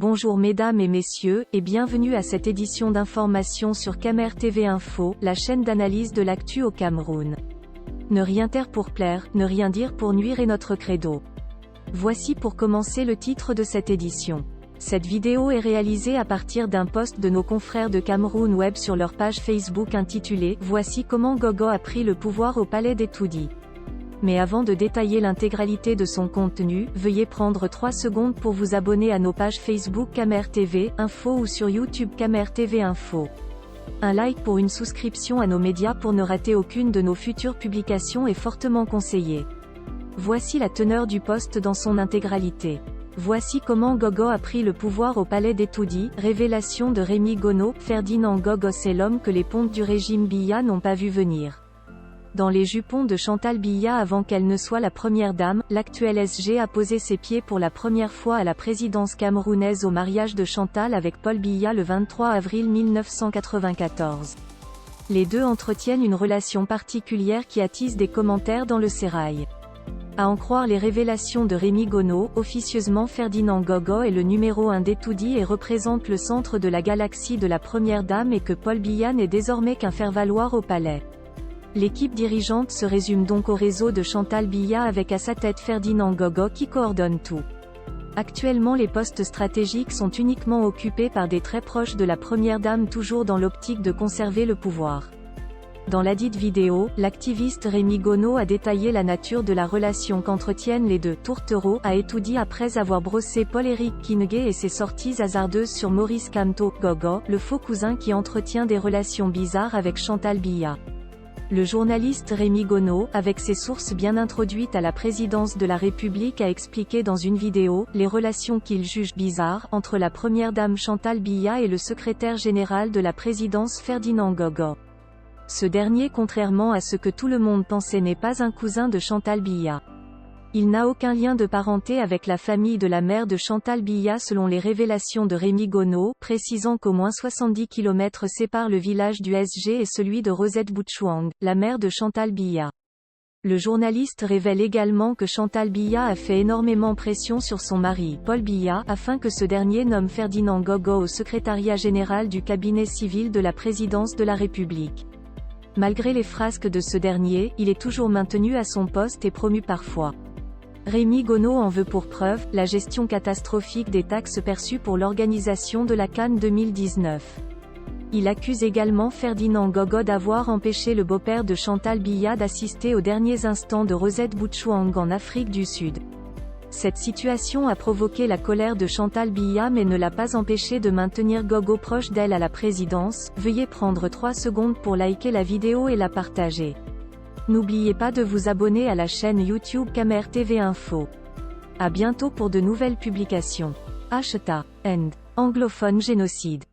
Bonjour mesdames et messieurs, et bienvenue à cette édition d'information sur Camer TV Info, la chaîne d'analyse de l'actu au Cameroun. Ne rien taire pour plaire, ne rien dire pour nuire est notre credo. Voici pour commencer le titre de cette édition. Cette vidéo est réalisée à partir d'un post de nos confrères de Cameroun Web sur leur page Facebook intitulée « Voici comment Gogo a pris le pouvoir au palais des Toudi ». Mais avant de détailler l'intégralité de son contenu, veuillez prendre 3 secondes pour vous abonner à nos pages Facebook Camer TV Info ou sur YouTube Camer TV Info. Un like pour une souscription à nos médias pour ne rater aucune de nos futures publications est fortement conseillé. Voici la teneur du post dans son intégralité. Voici comment Gogo a pris le pouvoir au palais des Toudi, révélation de Rémi Gono, Ferdinand Gogo c'est l'homme que les pontes du régime Biya n'ont pas vu venir. Dans les jupons de Chantal Biya avant qu'elle ne soit la première dame, l'actuel SG a posé ses pieds pour la première fois à la présidence camerounaise au mariage de Chantal avec Paul Biya le 23 avril 1994. Les deux entretiennent une relation particulière qui attise des commentaires dans le sérail. À en croire les révélations de Rémi Gono, officieusement Ferdinand Gogo est le numéro 1 des Toudi et représente le centre de la galaxie de la première dame et que Paul Biya n'est désormais qu'un faire-valoir au palais. L'équipe dirigeante se résume donc au réseau de Chantal Biya avec à sa tête Ferdinand Gogo qui coordonne tout. Actuellement les postes stratégiques sont uniquement occupés par des très proches de la première dame toujours dans l'optique de conserver le pouvoir. Dans ladite vidéo, l'activiste Rémi Gono a détaillé la nature de la relation qu'entretiennent les deux tourtereaux à Toudi après avoir brossé Paul-Éric Kingué et ses sorties hasardeuses sur Maurice Kamto, Gogo, le faux cousin qui entretient des relations bizarres avec Chantal Biya. Le journaliste Rémi Gono, avec ses sources bien introduites à la présidence de la République a expliqué dans une vidéo, les relations qu'il juge bizarres, entre la première dame Chantal Biya et le secrétaire général de la présidence Ferdinand Gogo. Ce dernier contrairement à ce que tout le monde pensait n'est pas un cousin de Chantal Biya. Il n'a aucun lien de parenté avec la famille de la mère de Chantal Biya selon les révélations de Rémi Gono, précisant qu'au moins 70 km séparent le village du SG et celui de Rosette Boutchouang, la mère de Chantal Biya. Le journaliste révèle également que Chantal Biya a fait énormément pression sur son mari, Paul Biya, afin que ce dernier nomme Ferdinand Gogo au secrétariat général du cabinet civil de la présidence de la République. Malgré les frasques de ce dernier, il est toujours maintenu à son poste et promu parfois. Rémi Gono en veut pour preuve, la gestion catastrophique des taxes perçues pour l'organisation de la CAN 2019. Il accuse également Ferdinand Gogo d'avoir empêché le beau-père de Chantal Biya d'assister aux derniers instants de Rosette Boutchouang en Afrique du Sud. Cette situation a provoqué la colère de Chantal Biya mais ne l'a pas empêché de maintenir Gogo proche d'elle à la présidence. Veuillez prendre 3 secondes pour liker la vidéo et la partager. N'oubliez pas de vous abonner à la chaîne YouTube Camer TV Info. À bientôt pour de nouvelles publications. #End. Anglophone génocide.